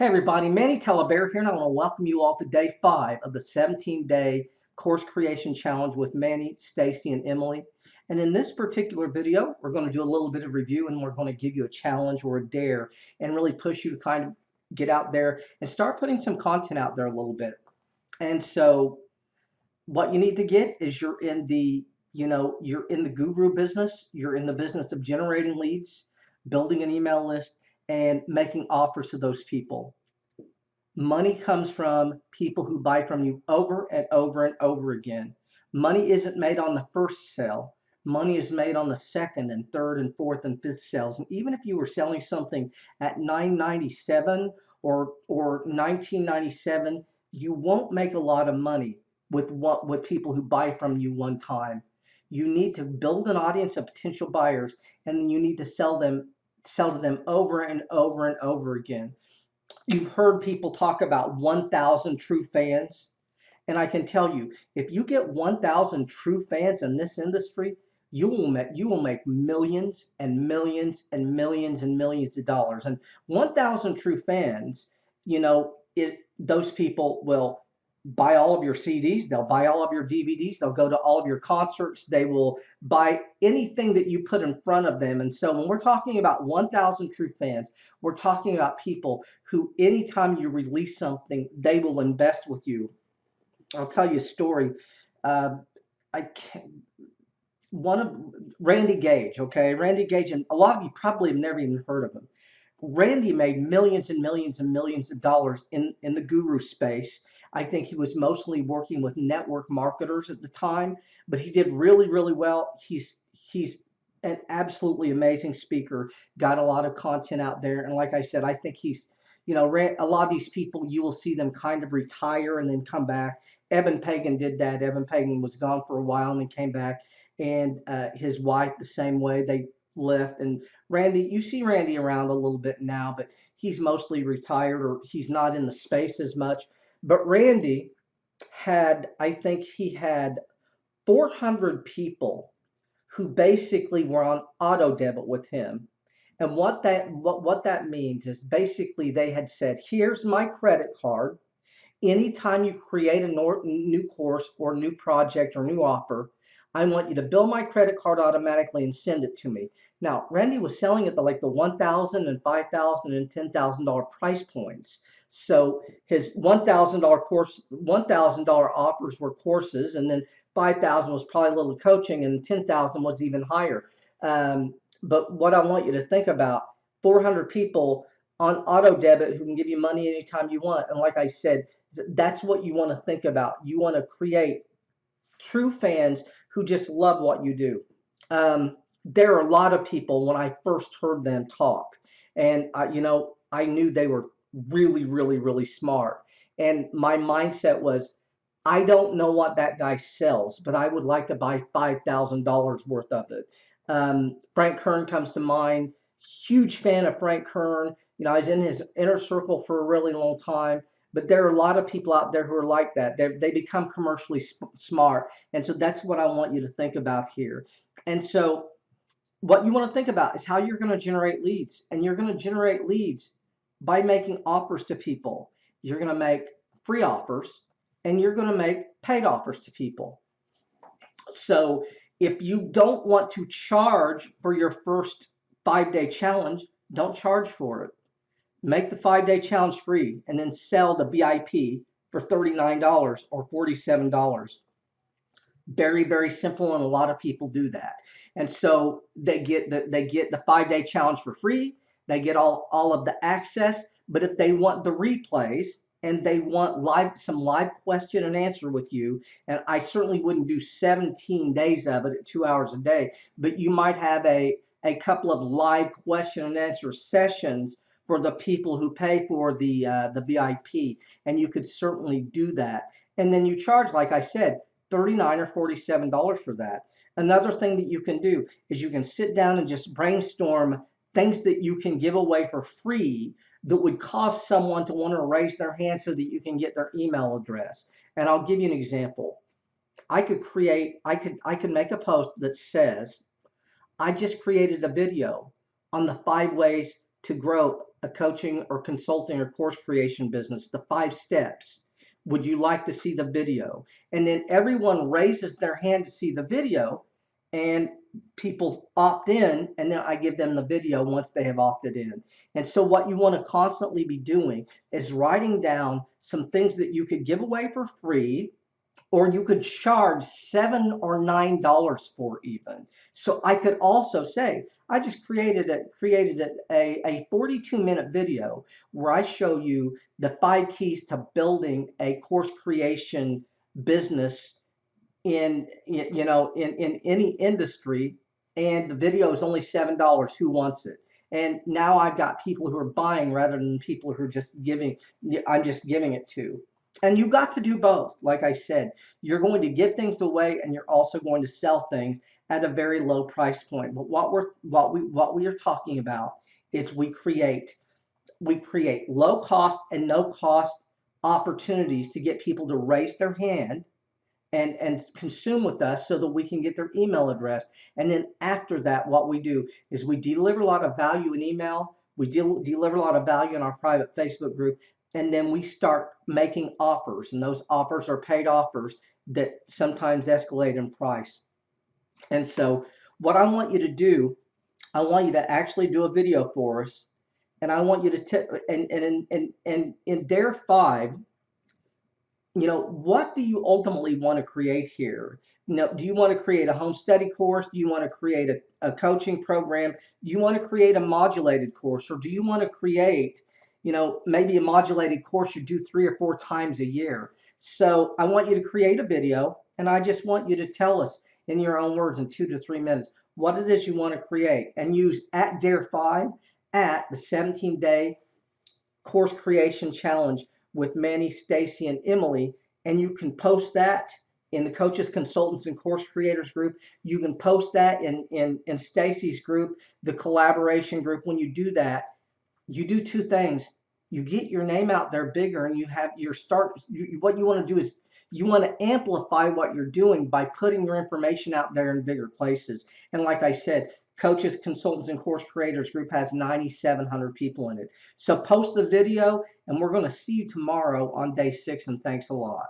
Hey everybody, Manny Talavera here, and I want to welcome you all to day 5 of the 17-day course creation challenge with Manny, Stacy, and Emily. And in this particular video, we're going to do a little bit of review, and we're going to give you a challenge or a dare and really push you to kind of get out there and start putting some content out there a little bit. And so what you need to get is you're in the guru business, you're in the business of generating leads, building an email list, and making offers to those people. Money comes from people who buy from you over and over and over again. Money isn't made on the first sale. Money is made on the second and third and fourth and fifth sales. And even if you were selling something at $9.97 or $19.97, you won't make a lot of money with people who buy from you one time. You need to build an audience of potential buyers, and then you need to sell to them over and over and over again. You've heard people talk about 1,000 true fans. And I can tell you, if you get 1,000 true fans in this industry, you will make millions and millions and millions and millions of dollars. And 1,000 true fans, those people will buy all of your CDs, they'll buy all of your DVDs, they'll go to all of your concerts, they will buy anything that you put in front of them. And so when we're talking about 1,000 true fans, we're talking about people who anytime you release something, they will invest with you. I'll tell you a story. Uh, I can't, one of Randy Gage, okay? Randy Gage, and a lot of you probably have never even heard of him. Randy made millions and millions and millions of dollars in the guru space. I think he was mostly working with network marketers at the time, but he did really, really well. He's an absolutely amazing speaker, got a lot of content out there. And like I said, I think a lot of these people, you will see them kind of retire and then come back. Evan Pagan did that. Evan Pagan was gone for a while and then came back. And his wife, the same way, they left. And Randy, you see Randy around a little bit now, but he's mostly retired or he's not in the space as much. But Randy I think he had 400 people who basically were on auto debit with him. And what that means is basically they had said, here's my credit card. Anytime you create a new course or new project or new offer, I want you to bill my credit card automatically and send it to me. Now, Randy was selling at the $1,000 and $5,000 and $10,000 price points. So his $1,000 offers were courses, and then 5,000 was probably a little coaching, and 10,000 was even higher. But what I want you to think about, 400 people on auto debit who can give you money anytime you want. And like I said, that's what you want to think about. You want to create true fans who just love what you do. There are a lot of people when I first heard them talk, and I knew they were really, really, really smart. And my mindset was, I don't know what that guy sells, but I would like to buy $5,000 worth of it. Frank Kern comes to mind. Huge fan of Frank Kern. I was in his inner circle for a really long time. But there are a lot of people out there who are like that. They become commercially smart. And so that's what I want you to think about here. And so what you want to think about is how you're going to generate leads. And you're going to generate leads by making offers to people. You're going to make free offers and you're going to make paid offers to people. So if you don't want to charge for your first 5-day challenge, don't charge for it. Make the 5-day challenge free and then sell the VIP for $39 or $47. Very, very simple, and a lot of people do that. And so they get the 5-day challenge for free. They get all of the access. But if they want the replays and they want some live question and answer with you, and I certainly wouldn't do 17 days of it at 2 hours a day, but you might have a couple of live question and answer sessions for the people who pay for the VIP, and you could certainly do that. And then you charge, like I said, $39 or $47 for that. Another thing that you can do is you can sit down and just brainstorm things that you can give away for free that would cause someone to want to raise their hand so that you can get their email address. And I'll give you an example. I could make a post that says, I just created a video on the 5 ways to grow a coaching or consulting or course creation business, the 5 steps. Would you like to see the video? And then everyone raises their hand to see the video, and people opt in, and then I give them the video once they have opted in. And so what you want to constantly be doing is writing down some things that you could give away for free, or you could charge $7 or $9 for even. So I could also say, I just created a 42-minute video where I show you the 5 keys to building a course creation business in any industry, and the video is only $7. Who wants it? And now I've got people who are buying rather than people who are just giving. I'm just giving it to. And you got to do both. Like I said, you're going to give things away, and you're also going to sell things at a very low price point. But what we are talking about is we create low cost and no cost opportunities to get people to raise their hand and consume with us so that we can get their email address. And then after that, what we do is we deliver a lot of value in email. We deliver a lot of value in our private Facebook group. And then we start making offers. And those offers are paid offers that sometimes escalate in price. And so what I want you to do, I want you to actually do a video for us. And I want you to, and in Dare 5, what do you ultimately want to create here? Do you want to create a home study course? Do you want to create a coaching program? Do you want to create a modulated course? Or do you want to create, maybe a modulated course you do 3 or 4 times a year? So I want you to create a video, and I just want you to tell us in your own words in 2 to 3 minutes what it is you want to create, and use at Dare 5 at the 17-day course creation challenge with Manny, Stacy, and Emily, and you can post that in the Coaches, Consultants, and Course Creators group. You can post that in Stacy's group, the collaboration group. When you do that, you do 2 things. You get your name out there bigger, and you have your start. What you want to do is you want to amplify what you're doing by putting your information out there in bigger places. And like I said, Coaches, Consultants, and Course Creators group has 9,700 people in it. So post the video, and we're going to see you tomorrow on day 6, and thanks a lot.